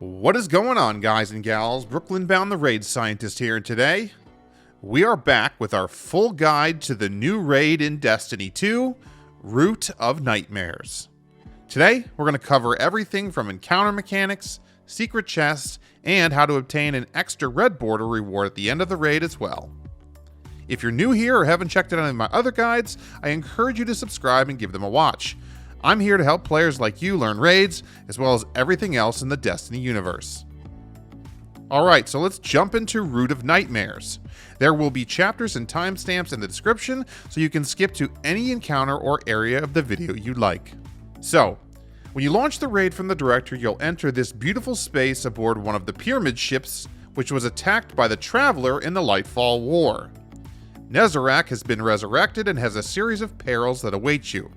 What is going on, guys and gals? Brooklyn-bound the Raid Scientist here, and today we are back with our full guide to the new raid in Destiny 2, Root of Nightmares. Today, we're going to cover everything from encounter mechanics, secret chests, and how to obtain an extra red border reward at the end of the raid as well. If you're new here or haven't checked out any of my other guides, I encourage you to subscribe and give them a watch. I'm here to help players like you learn raids, as well as everything else in the Destiny universe. Alright, so let's jump into Root of Nightmares. There will be chapters and timestamps in the description, so you can skip to any encounter or area of the video you'd like. So, when you launch the raid from the directory, you'll enter this beautiful space aboard one of the pyramid ships, which was attacked by the Traveler in the Lightfall War. Nezarec has been resurrected and has a series of perils that await you.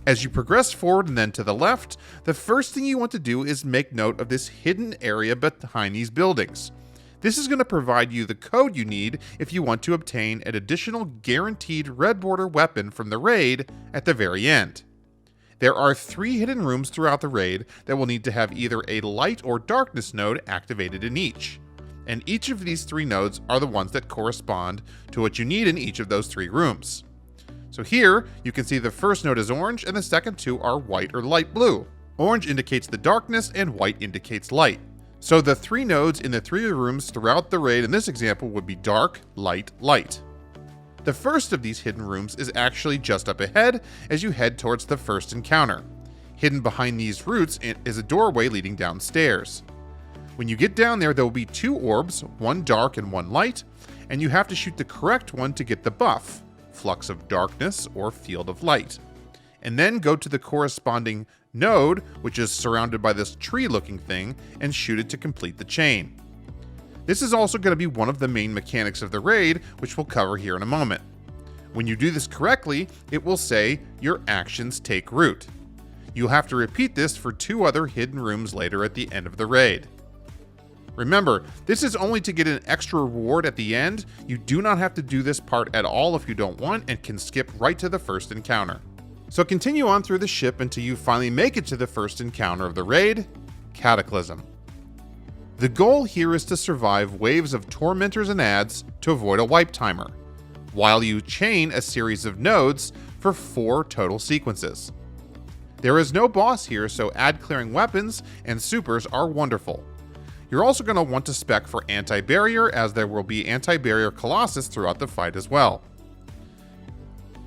As you progress forward and then to the left, the first thing you want to do is make note of this hidden area behind these buildings. This is going to provide you the code you need if you want to obtain an additional guaranteed red border weapon from the raid at the very end. There are 3 hidden rooms throughout the raid that will need to have either a light or darkness node activated in each. And each of these 3 nodes are the ones that correspond to what you need in each of those 3 rooms. So here, you can see the first node is orange and the second 2 are white or light blue. Orange indicates the darkness and white indicates light. So the 3 nodes in the 3 rooms throughout the raid in this example would be dark, light, light. The first of these hidden rooms is actually just up ahead as you head towards the first encounter. Hidden behind these roots is a doorway leading downstairs. When you get down there will be 2 orbs, one dark and one light, and you have to shoot the correct one to get the buff. Flux of Darkness or Field of Light, and then go to the corresponding node, which is surrounded by this tree-looking thing, and shoot it to complete the chain. This is also going to be one of the main mechanics of the raid, which we'll cover here in a moment. When you do this correctly, it will say, your actions take root. You'll have to repeat this for 2 other hidden rooms later at the end of the raid. Remember, this is only to get an extra reward at the end. You do not have to do this part at all if you don't want and can skip right to the first encounter. So continue on through the ship until you finally make it to the first encounter of the raid, Cataclysm. The goal here is to survive waves of tormentors and adds to avoid a wipe timer, while you chain a series of nodes for 4 total sequences. There is no boss here, so ad clearing weapons and supers are wonderful. You're also going to want to spec for anti-barrier, as there will be anti-barrier Colossus throughout the fight as well.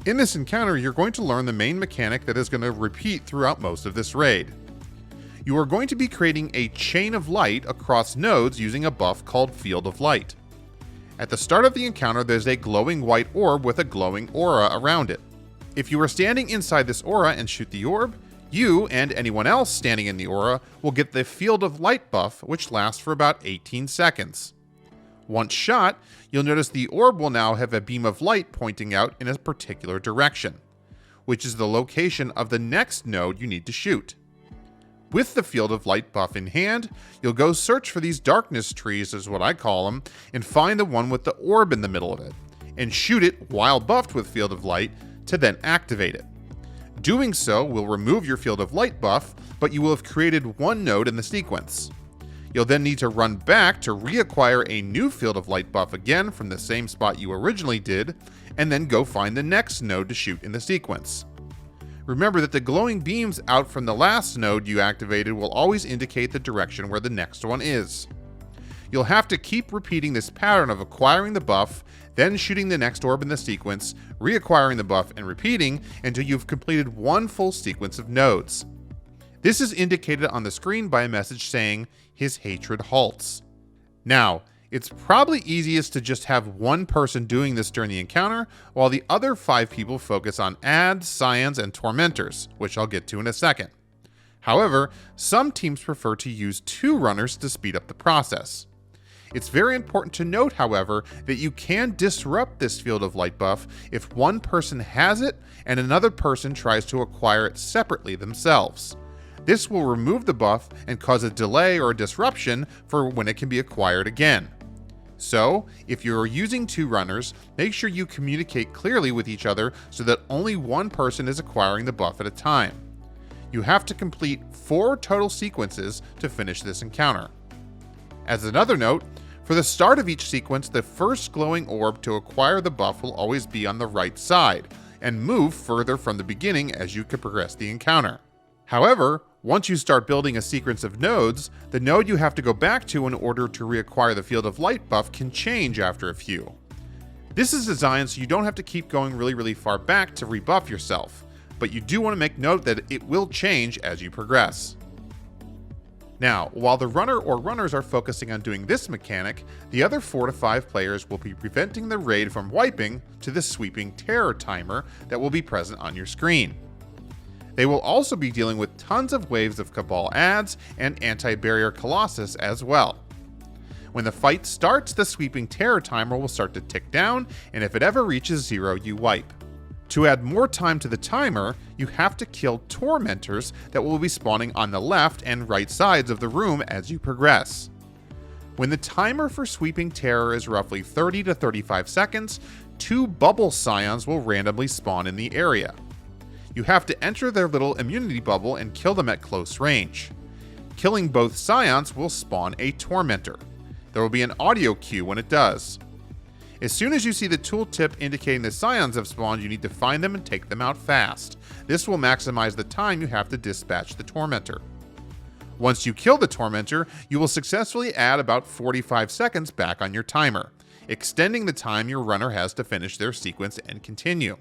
In this encounter, you're going to learn the main mechanic that is going to repeat throughout most of this raid. You are going to be creating a chain of light across nodes using a buff called Field of Light. At the start of the encounter, there's a glowing white orb with a glowing aura around it. If you are standing inside this aura and shoot the orb, you and anyone else standing in the aura will get the Field of Light buff, which lasts for about 18 seconds. Once shot, you'll notice the orb will now have a beam of light pointing out in a particular direction, which is the location of the next node you need to shoot. With the Field of Light buff in hand, you'll go search for these darkness trees, is what I call them, and find the one with the orb in the middle of it, and shoot it while buffed with Field of Light to then activate it. Doing so will remove your Field of Light buff, but you will have created 1 node in the sequence. You'll then need to run back to reacquire a new Field of Light buff again from the same spot you originally did, and then go find the next node to shoot in the sequence. Remember that the glowing beams out from the last node you activated will always indicate the direction where the next one is. You'll have to keep repeating this pattern of acquiring the buff, then shooting the next orb in the sequence, reacquiring the buff, and repeating until you've completed 1 full sequence of nodes. This is indicated on the screen by a message saying, "His hatred halts." Now, it's probably easiest to just have 1 person doing this during the encounter, while the other 5 people focus on adds, scions, and tormentors, which I'll get to in a second. However, some teams prefer to use 2 runners to speed up the process. It's very important to note, however, that you can disrupt this Field of Light buff if 1 person has it and another person tries to acquire it separately themselves. This will remove the buff and cause a delay or a disruption for when it can be acquired again. So, if you are using 2 runners, make sure you communicate clearly with each other so that only 1 person is acquiring the buff at a time. You have to complete 4 total sequences to finish this encounter. As another note, for the start of each sequence, the first glowing orb to acquire the buff will always be on the right side, and move further from the beginning as you can progress the encounter. However, once you start building a sequence of nodes, the node you have to go back to in order to reacquire the Field of Light buff can change after a few. This is designed so you don't have to keep going really far back to rebuff yourself, but you do want to make note that it will change as you progress. Now, while the runner or runners are focusing on doing this mechanic, the other 4 to 5 players will be preventing the raid from wiping to the sweeping terror timer that will be present on your screen. They will also be dealing with tons of waves of Cabal adds and anti-barrier Colossus as well. When the fight starts, the sweeping terror timer will start to tick down, and if it ever reaches 0, you wipe. To add more time to the timer, you have to kill tormentors that will be spawning on the left and right sides of the room as you progress. When the timer for sweeping terror is roughly 30 to 35 seconds, 2 bubble scions will randomly spawn in the area. You have to enter their little immunity bubble and kill them at close range. Killing both scions will spawn a tormentor. There will be an audio cue when it does. As soon as you see the tooltip indicating the scions have spawned, you need to find them and take them out fast. This will maximize the time you have to dispatch the tormentor. Once you kill the tormentor, you will successfully add about 45 seconds back on your timer, extending the time your runner has to finish their sequence and continue.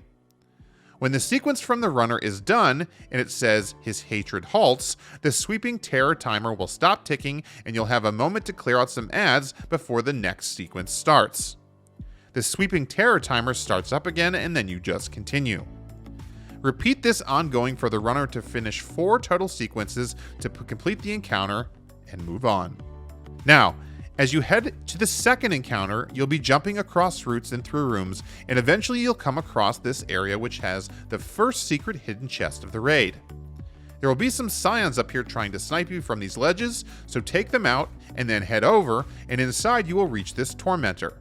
When the sequence from the runner is done, and it says his hatred halts, the sweeping terror timer will stop ticking and you'll have a moment to clear out some ads before the next sequence starts. The sweeping terror timer starts up again and then you just continue. Repeat this ongoing for the runner to finish 4 total sequences to complete the encounter and move on. Now, as you head to the second encounter, you'll be jumping across routes and through rooms, and eventually you'll come across this area which has the first secret hidden chest of the raid. There will be some scions up here trying to snipe you from these ledges, so take them out and then head over, and inside you will reach this tormentor.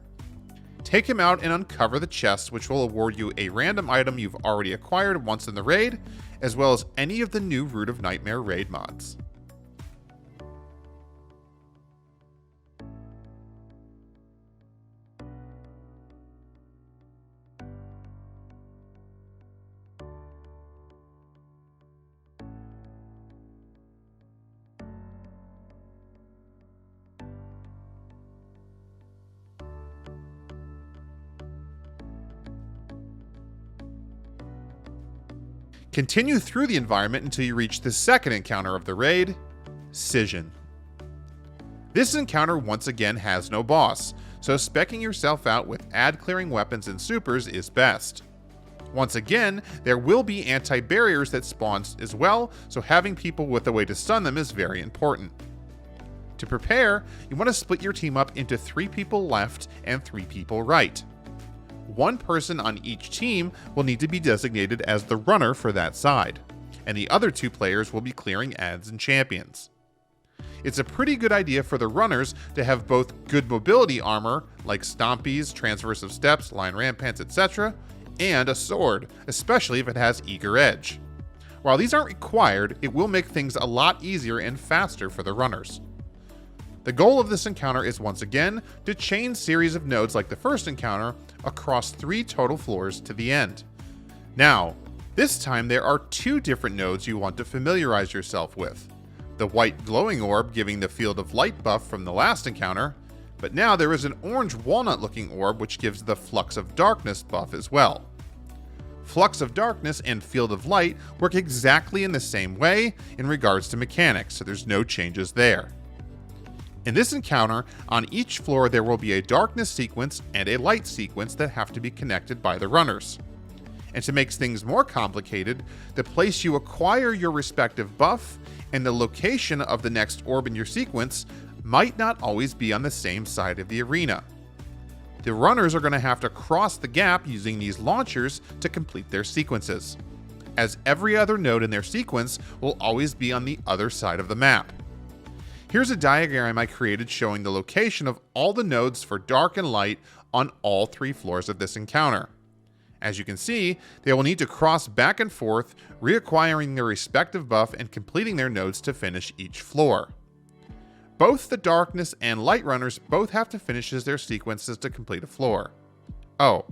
Take him out and uncover the chest, which will award you a random item you've already acquired once in the raid, as well as any of the new Root of Nightmare raid mods. Continue through the environment until you reach the second encounter of the raid, Scission. This encounter once again has no boss, so speccing yourself out with ad-clearing weapons and supers is best. Once again, there will be anti-barriers that spawn as well, so having people with a way to stun them is very important. To prepare, you want to split your team up into 3 people left and 3 people right. 1 person on each team will need to be designated as the runner for that side, and the other 2 players will be clearing ads and champions. It's a pretty good idea for the runners to have both good mobility armor, like stompies, transversive steps, line rampants, etc., and a sword, especially if it has eager edge. While these aren't required, it will make things a lot easier and faster for the runners. The goal of this encounter is once again to chain series of nodes like the first encounter across 3 total floors to the end. Now, this time there are 2 different nodes you want to familiarize yourself with. The white glowing orb giving the Field of Light buff from the last encounter, but now there is an orange walnut looking orb which gives the Flux of Darkness buff as well. Flux of Darkness and Field of Light work exactly in the same way in regards to mechanics, so there's no changes there. In this encounter, on each floor there will be a darkness sequence and a light sequence that have to be connected by the runners. And to make things more complicated, the place you acquire your respective buff and the location of the next orb in your sequence might not always be on the same side of the arena. The runners are going to have to cross the gap using these launchers to complete their sequences, as every other node in their sequence will always be on the other side of the map. Here's a diagram I created showing the location of all the nodes for dark and light on all 3 floors of this encounter. As you can see, they will need to cross back and forth, reacquiring their respective buff and completing their nodes to finish each floor. Both the Darkness and Light runners both have to finish their sequences to complete a floor. Oh,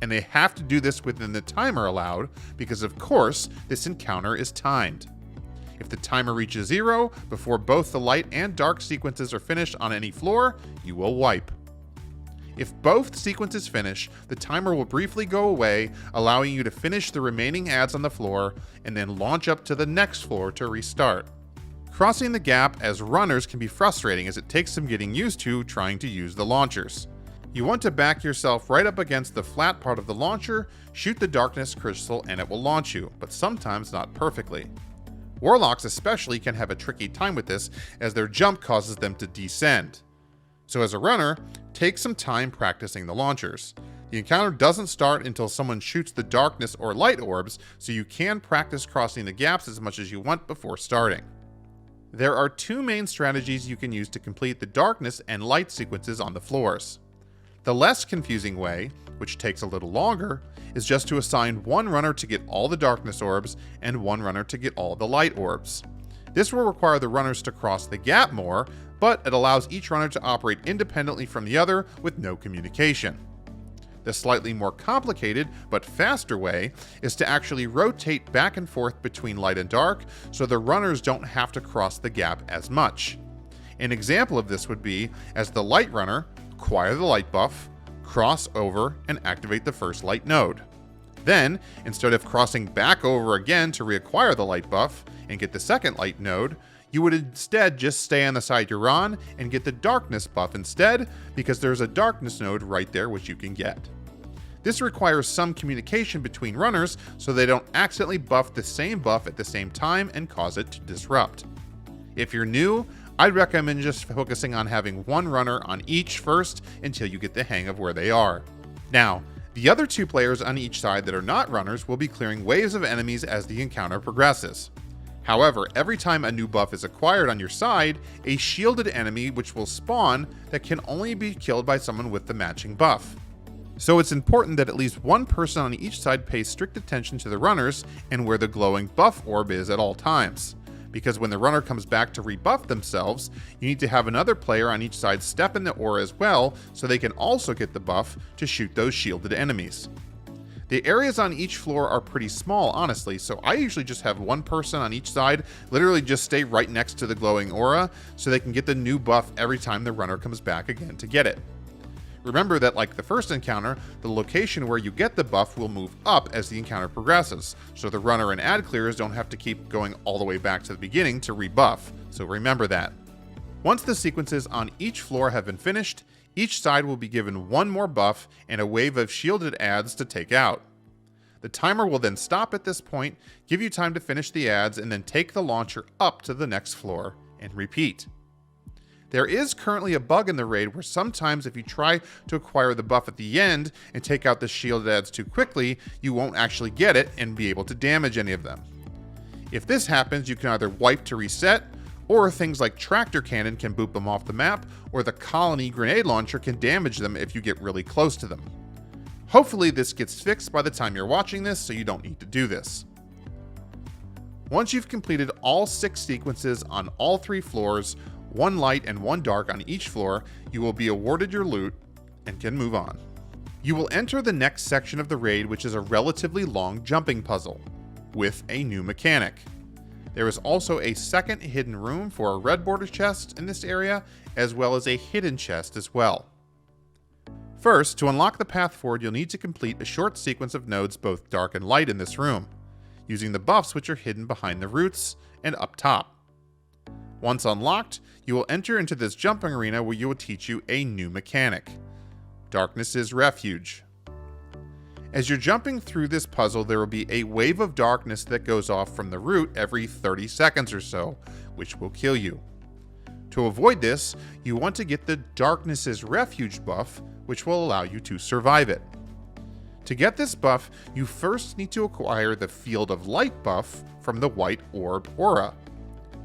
and they have to do this within the timer allowed, because of course, this encounter is timed. If the timer reaches 0 before both the Light and Dark sequences are finished on any floor, you will wipe. If both sequences finish, the timer will briefly go away, allowing you to finish the remaining adds on the floor, and then launch up to the next floor to restart. Crossing the gap as runners can be frustrating, as it takes some getting used to trying to use the launchers. You want to back yourself right up against the flat part of the launcher, shoot the Darkness crystal, and it will launch you, but sometimes not perfectly. Warlocks especially can have a tricky time with this, as their jump causes them to descend. So as a runner, take some time practicing the launchers. The encounter doesn't start until someone shoots the Darkness or Light orbs, so you can practice crossing the gaps as much as you want before starting. There are two main strategies you can use to complete the Darkness and Light sequences on the floors. The less confusing way, which takes a little longer, is just to assign one runner to get all the Darkness orbs and one runner to get all the Light orbs. This will require the runners to cross the gap more, but it allows each runner to operate independently from the other with no communication. The slightly more complicated but faster way is to actually rotate back and forth between Light and Dark, so the runners don't have to cross the gap as much. An example of this would be, as the Light runner, acquire the Light buff, cross over, and activate the first Light node. Then, instead of crossing back over again to reacquire the Light buff and get the second Light node, you would instead just stay on the side you're on and get the Darkness buff instead, because there's a Darkness node right there which you can get. This requires some communication between runners so they don't accidentally buff the same buff at the same time and cause it to disrupt. If you're new, I'd recommend just focusing on having one runner on each first until you get the hang of where they are. Now, the other two players on each side that are not runners will be clearing waves of enemies as the encounter progresses. However, every time a new buff is acquired on your side, a shielded enemy which will spawn that can only be killed by someone with the matching buff. So it's important that at least one person on each side pays strict attention to the runners and where the glowing buff orb is at all times. Because when the runner comes back to rebuff themselves, you need to have another player on each side step in the aura as well, so they can also get the buff to shoot those shielded enemies. The areas on each floor are pretty small, honestly, so I usually just have one person on each side literally just stay right next to the glowing aura so they can get the new buff every time the runner comes back again to get it. Remember that, like the first encounter, the location where you get the buff will move up as the encounter progresses, so the runner and ad clearers don't have to keep going all the way back to the beginning to rebuff, so remember that. Once the sequences on each floor have been finished, each side will be given one more buff and a wave of shielded adds to take out. The timer will then stop at this point, give you time to finish the adds, and then take the launcher up to the next floor and repeat. There is currently a bug in the raid where sometimes if you try to acquire the buff at the end and take out the shielded adds too quickly, you won't actually get it and be able to damage any of them. If this happens, you can either wipe to reset, or things like Tractor Cannon can boop them off the map, or the Colony Grenade Launcher can damage them if you get really close to them. Hopefully this gets fixed by the time you're watching this, so you don't need to do this. Once you've completed all 6 sequences on all 3 floors, 1 light and 1 dark on each floor, you will be awarded your loot and can move on. You will enter the next section of the raid, which is a relatively long jumping puzzle, with a new mechanic. There is also a second hidden room for a red border chest in this area, as well as a hidden chest as well. First, to unlock the path forward, you'll need to complete a short sequence of nodes both dark and light in this room, using the buffs which are hidden behind the roots and up top. Once unlocked, you will enter into this jumping arena where you will teach you a new mechanic, Darkness's Refuge. As you're jumping through this puzzle, there will be a wave of darkness that goes off from the root every 30 seconds or so, which will kill you. To avoid this, you want to get the Darkness's Refuge buff, which will allow you to survive it. To get this buff, you first need to acquire the Field of Light buff from the White Orb aura,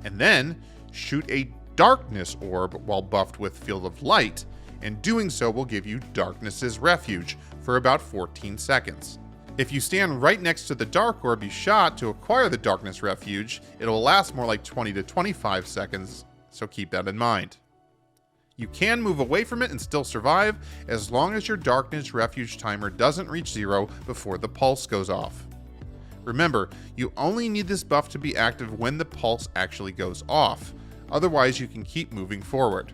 and then shoot a Darkness orb while buffed with Field of Light, and doing so will give you Darkness's Refuge for about 14 seconds. If you stand right next to the dark orb you shot to acquire the darkness refuge, it'll last more like 20 to 25 seconds, so keep that in mind. You can move away from it and still survive as long as your darkness refuge timer doesn't reach 0 before the pulse goes off. Remember, you only need this buff to be active when the pulse actually goes off, otherwise you can keep moving forward.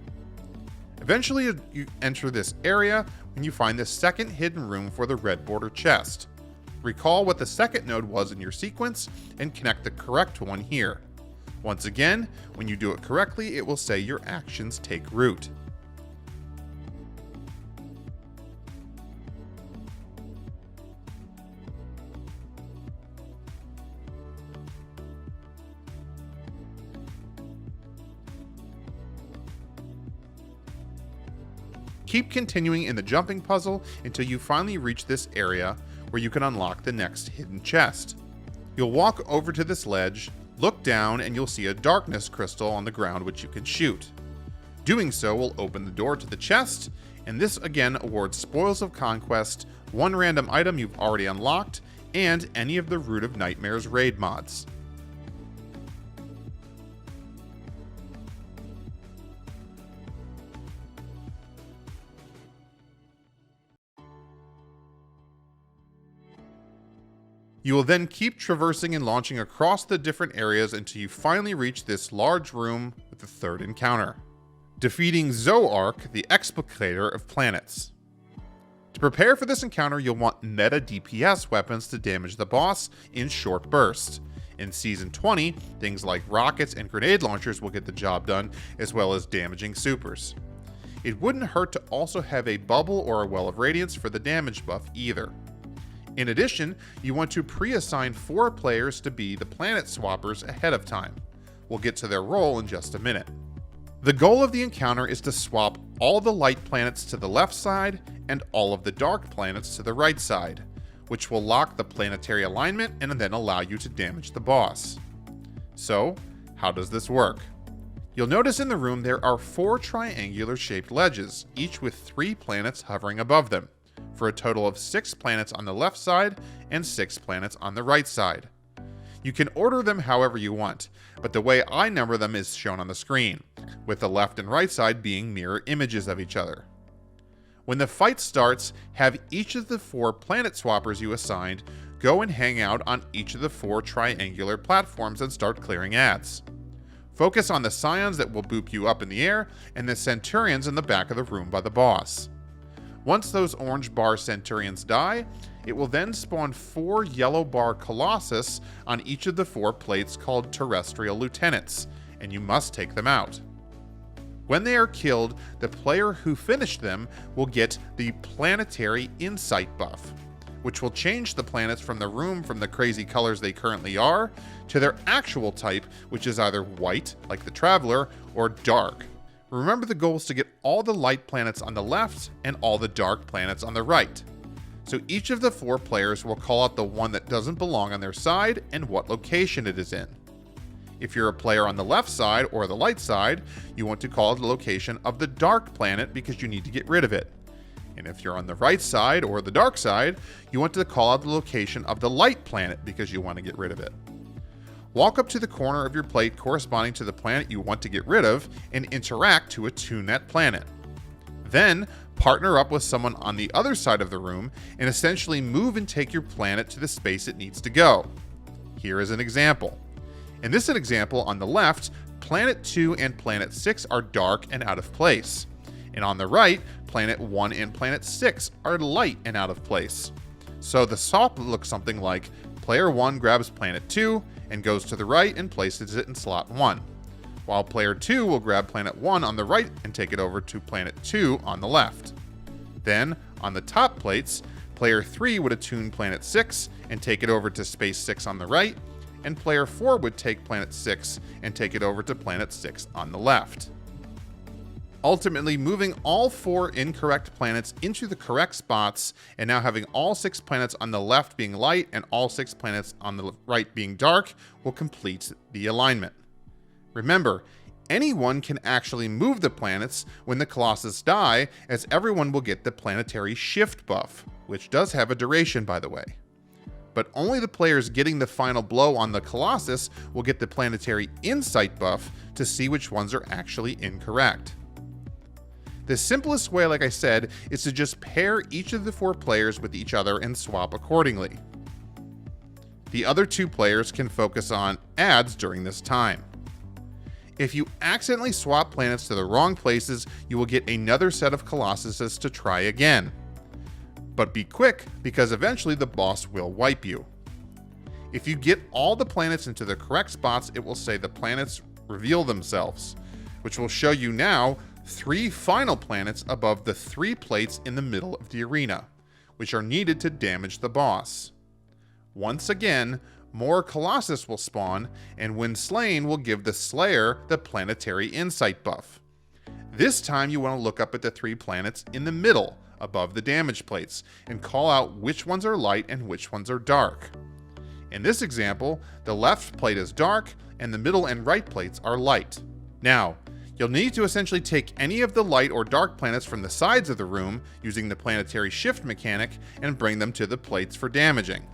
Eventually you enter this area when you find the second hidden room for the red border chest. Recall what the second node was in your sequence and connect the correct one here. Once again, when you do it correctly, it will say your actions take root. Keep continuing in the jumping puzzle until you finally reach this area where you can unlock the next hidden chest. You'll walk over to this ledge, look down, and you'll see a darkness crystal on the ground which you can shoot. Doing so will open the door to the chest, and this again awards Spoils of Conquest, one random item you've already unlocked, and any of the Root of Nightmares raid mods. You will then keep traversing and launching across the different areas until you finally reach this large room with the third encounter, defeating Zoark, the Explicator of Planets. To prepare for this encounter, you'll want meta DPS weapons to damage the boss in short bursts. In Season 20, things like rockets and grenade launchers will get the job done, as well as damaging supers. It wouldn't hurt to also have a bubble or a well of radiance for the damage buff either. In addition, you want to pre-assign 4 players to be the planet swappers ahead of time. We'll get to their role in just a minute. The goal of the encounter is to swap all the light planets to the left side and all of the dark planets to the right side, which will lock the planetary alignment and then allow you to damage the boss. So, how does this work? You'll notice in the room there are 4 triangular shaped ledges, each with 3 planets hovering above them, for a total of 6 planets on the left side and 6 planets on the right side. You can order them however you want, but the way I number them is shown on the screen, with the left and right side being mirror images of each other. When the fight starts, have each of the 4 planet swappers you assigned go and hang out on each of the 4 triangular platforms and start clearing ads. Focus on the scions that will boop you up in the air and the centurions in the back of the room by the boss. Once those orange bar centurions die, it will then spawn 4 yellow bar colossus on each of the 4 plates called terrestrial lieutenants, and you must take them out. When they are killed, the player who finished them will get the planetary insight buff, which will change the planets from the room from the crazy colors they currently are to their actual type, which is either white, like the Traveler, or dark. Remember, the goal is to get all the light planets on the left and all the dark planets on the right. So each of the 4 players will call out the one that doesn't belong on their side and what location it is in. If you're a player on the left side or the light side, you want to call out the location of the dark planet because you need to get rid of it. And if you're on the right side or the dark side, you want to call out the location of the light planet because you want to get rid of it. Walk up to the corner of your plate corresponding to the planet you want to get rid of and interact to attune that planet. Then, partner up with someone on the other side of the room and essentially move and take your planet to the space it needs to go. Here is an example. In this example, on the left, Planet 2 and Planet 6 are dark and out of place. And on the right, Planet 1 and Planet 6 are light and out of place. So the swap looks something like Player 1 grabs Planet 2 and goes to the right and places it in slot 1, while Player 2 will grab Planet 1 on the right and take it over to Planet 2 on the left. Then, on the top plates, Player 3 would attune Planet 6 and take it over to Space 6 on the right, and Player 4 would take Planet 6 and take it over to Planet 6 on the left. Ultimately, moving all 4 incorrect planets into the correct spots, and now having all 6 planets on the left being light and all 6 planets on the right being dark, will complete the alignment. Remember, anyone can actually move the planets when the Colossus die, as everyone will get the planetary shift buff, which does have a duration, by the way. but only the players getting the final blow on the Colossus will get the planetary insight buff to see which ones are actually incorrect. The simplest way, like I said, is to just pair each of the 4 players with each other and swap accordingly. The other 2 players can focus on adds during this time. If you accidentally swap planets to the wrong places, you will get another set of Colossuses to try again. But be quick, because eventually the boss will wipe you. If you get all the planets into the correct spots, it will say the planets reveal themselves, which will show you now 3 final planets above the 3 plates in the middle of the arena, which are needed to damage the boss. Once again, more Colossus will spawn, and when slain will give the Slayer the planetary insight buff. This time you want to look up at the 3 planets in the middle, above the damage plates, and call out which ones are light and which ones are dark. In this example, the left plate is dark, and the middle and right plates are light. Now, you'll need to essentially take any of the light or dark planets from the sides of the room using the planetary shift mechanic and bring them to the plates for damaging.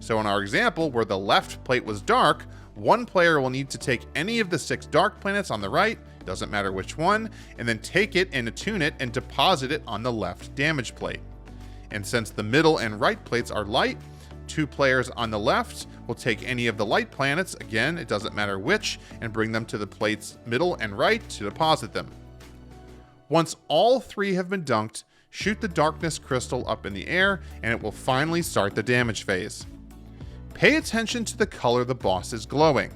So in our example, where the left plate was dark, one player will need to take any of the 6 dark planets on the right, doesn't matter which one, and then take it and attune it and deposit it on the left damage plate. And since the middle and right plates are light, 2 players on the left will take any of the light planets, again, it doesn't matter which, and bring them to the plates middle and right to deposit them. Once all 3 have been dunked, shoot the darkness crystal up in the air, and it will finally start the damage phase. Pay attention to the color the boss is glowing.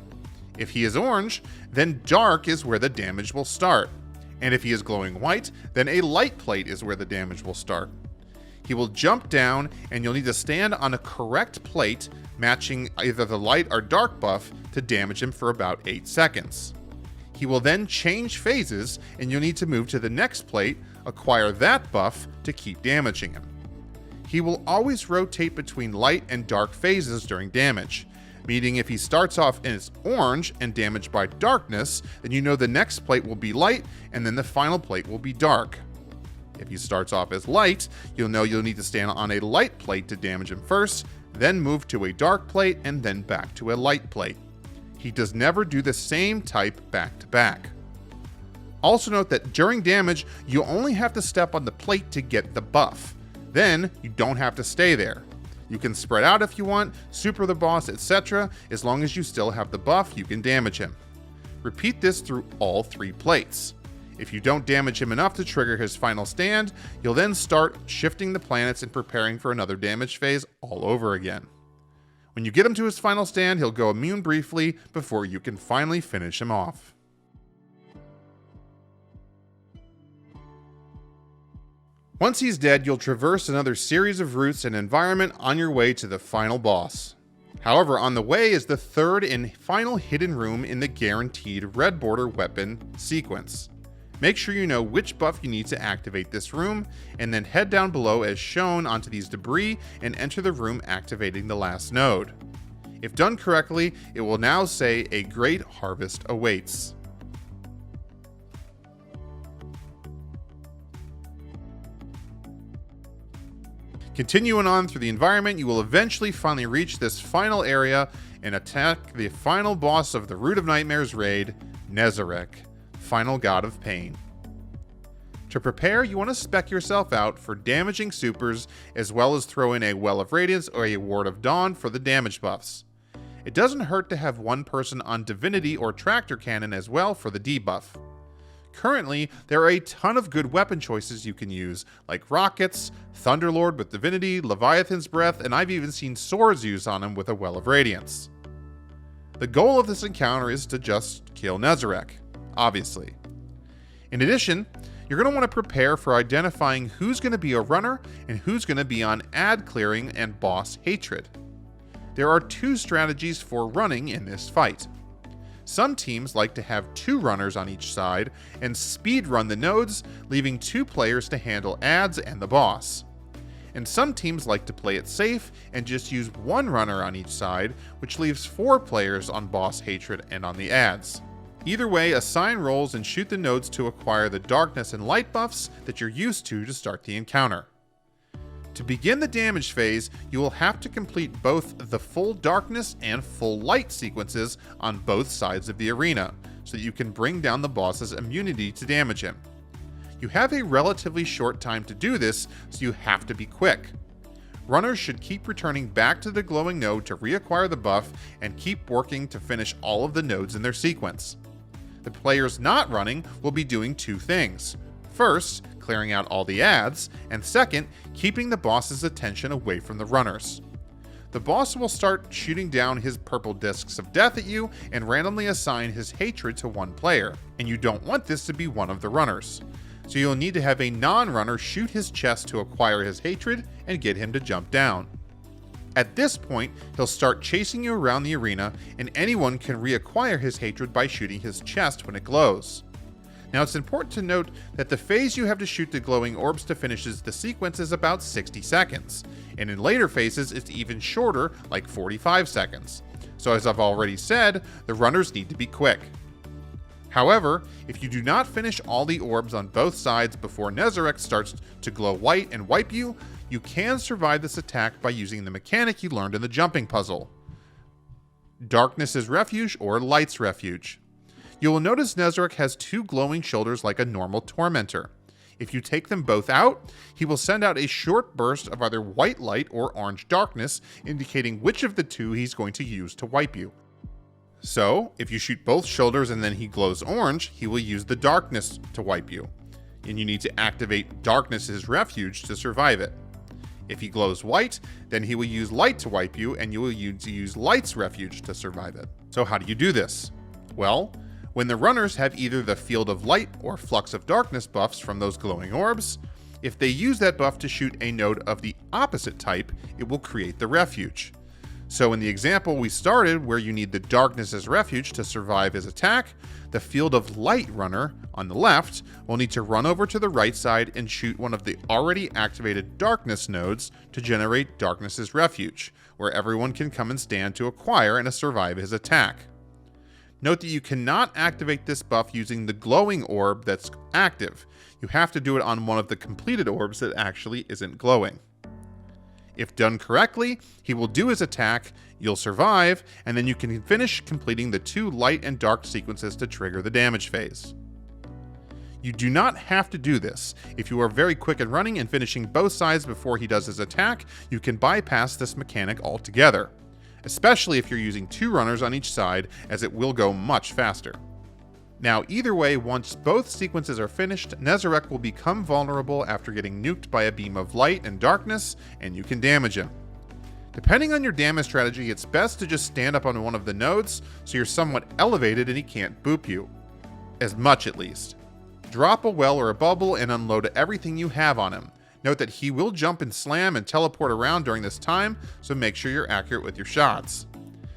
If he is orange, then dark is where the damage will start. And if he is glowing white, then a light plate is where the damage will start. He will jump down, and you'll need to stand on a correct plate matching either the light or dark buff to damage him for about 8 seconds. He will then change phases, and you'll need to move to the next plate, acquire that buff to keep damaging him. He will always rotate between light and dark phases during damage, meaning if he starts off as orange and damaged by darkness, then you know the next plate will be light, and then the final plate will be dark. If he starts off as light, you'll know you'll need to stand on a light plate to damage him first, then move to a dark plate, and then back to a light plate. He does never do the same type back to back. Also note that during damage, you only have to step on the plate to get the buff. Then, you don't have to stay there. You can spread out if you want, super the boss, etc. As long as you still have the buff, you can damage him. Repeat this through all 3 plates. If you don't damage him enough to trigger his final stand, you'll then start shifting the planets and preparing for another damage phase all over again. When you get him to his final stand, he'll go immune briefly before you can finally finish him off. Once he's dead, you'll traverse another series of routes and environment on your way to the final boss. However, on the way is the 3rd and final hidden room in the guaranteed red border weapon sequence. Make sure you know which buff you need to activate this room, and then head down below as shown onto these debris and enter the room activating the last node. If done correctly, it will now say a great harvest awaits. Continuing on through the environment, you will eventually finally reach this final area and attack the final boss of the Root of Nightmares raid, Nezarec, final god of pain. To prepare, you want to spec yourself out for damaging supers, as well as throw in a Well of Radiance or a Ward of Dawn for the damage buffs. It doesn't hurt to have one person on Divinity or Tractor Cannon as well for the debuff. Currently, there are a ton of good weapon choices you can use, like rockets, Thunderlord with Divinity, Leviathan's Breath, and I've even seen swords used on him with a Well of Radiance. The goal of this encounter is to just kill Nezarec, obviously. In addition, you're going to want to prepare for identifying who's going to be a runner and who's going to be on ad clearing and boss hatred. There are 2 strategies for running in this fight. Some teams like to have 2 runners on each side and speed run the nodes, leaving 2 players to handle ads and the boss. And some teams like to play it safe and just use 1 runner on each side, which leaves 4 players on boss hatred and on the ads. Either way, assign roles and shoot the nodes to acquire the darkness and light buffs that you're used to start the encounter. To begin the damage phase, you will have to complete both the full darkness and full light sequences on both sides of the arena, so that you can bring down the boss's immunity to damage him. You have a relatively short time to do this, so you have to be quick. Runners should keep returning back to the glowing node to reacquire the buff and keep working to finish all of the nodes in their sequence. The players not running will be doing two things. First, clearing out all the ads, and second, keeping the boss's attention away from the runners. The boss will start shooting down his purple discs of death at you and randomly assign his hatred to one player, and you don't want this to be one of the runners. So you'll need to have a non-runner shoot his chest to acquire his hatred and get him to jump down. At this point, he'll start chasing you around the arena, and anyone can reacquire his hatred by shooting his chest when it glows. Now, it's important to note that the phase you have to shoot the glowing orbs to finish the sequence is about 60 seconds, and in later phases it's even shorter, like 45 seconds. So as I've already said, the runners need to be quick. However, if you do not finish all the orbs on both sides before Nezarec starts to glow white and wipe you, you can survive this attack by using the mechanic you learned in the jumping puzzle. Darkness's Refuge or Light's Refuge. You will notice Nezarec has two glowing shoulders like a normal tormentor. If you take them both out, he will send out a short burst of either white light or orange darkness, indicating which of the two he's going to use to wipe you. So, if you shoot both shoulders and then he glows orange, he will use the darkness to wipe you, and you need to activate Darkness's Refuge to survive it. If he glows white, then he will use light to wipe you, and you will use Light's Refuge to survive it. So how do you do this? Well, when the runners have either the Field of Light or Flux of Darkness buffs from those glowing orbs, if they use that buff to shoot a node of the opposite type, it will create the Refuge. So in the example we started, where you need the Darkness's Refuge to survive his attack, the Field of Light runner on the left will need to run over to the right side and shoot one of the already activated Darkness nodes to generate Darkness's Refuge, where everyone can come and stand to acquire and survive his attack. Note that you cannot activate this buff using the glowing orb that's active. You have to do it on one of the completed orbs that actually isn't glowing. If done correctly, he will do his attack, you'll survive, and then you can finish completing the two light and dark sequences to trigger the damage phase. You do not have to do this. If you are very quick at running and finishing both sides before he does his attack, you can bypass this mechanic altogether, especially if you're using two runners on each side, as it will go much faster. Now, either way, once both sequences are finished, Nezarec will become vulnerable after getting nuked by a beam of light and darkness, and you can damage him. Depending on your damage strategy, it's best to just stand up on one of the nodes so you're somewhat elevated and he can't boop you. As much, at least. Drop a well or a bubble and unload everything you have on him. Note that he will jump and slam and teleport around during this time, so make sure you're accurate with your shots.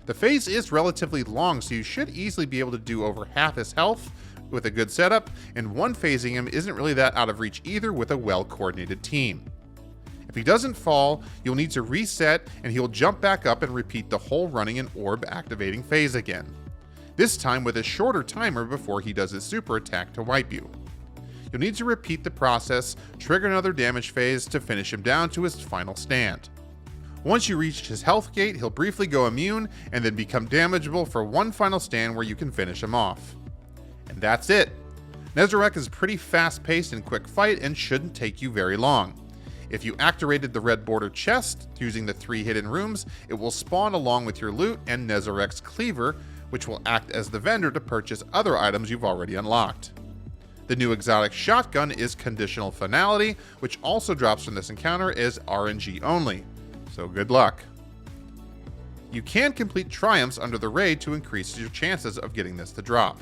The phase is relatively long, so you should easily be able to do over half his health with a good setup, and one phasing him isn't really that out of reach either with a well-coordinated team. If he doesn't fall, you'll need to reset and he'll jump back up and repeat the whole running and orb activating phase again. This time with a shorter timer before he does his super attack to wipe you. You'll need to repeat the process, trigger another damage phase to finish him down to his final stand. Once you reach his health gate, he'll briefly go immune and then become damageable for one final stand where you can finish him off. And that's it. Nezarec is pretty fast-paced and quick fight and shouldn't take you very long. If you activated the red border chest using the 3 hidden rooms, it will spawn along with your loot and Nezarec's cleaver, which will act as the vendor to purchase other items you've already unlocked. The new exotic shotgun is Conditional Finality, which also drops from this encounter as RNG only. So good luck. You can complete triumphs under the raid to increase your chances of getting this to drop.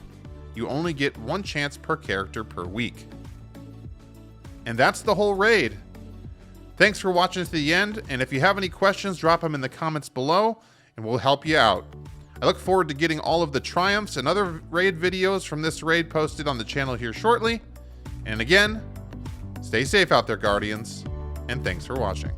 You only get one chance per character per week. And that's the whole raid. Thanks for watching to the end, and if you have any questions, drop them in the comments below, and we'll help you out. I look forward to getting all of the triumphs and other raid videos from this raid posted on the channel here shortly. And again, stay safe out there, Guardians, and thanks for watching.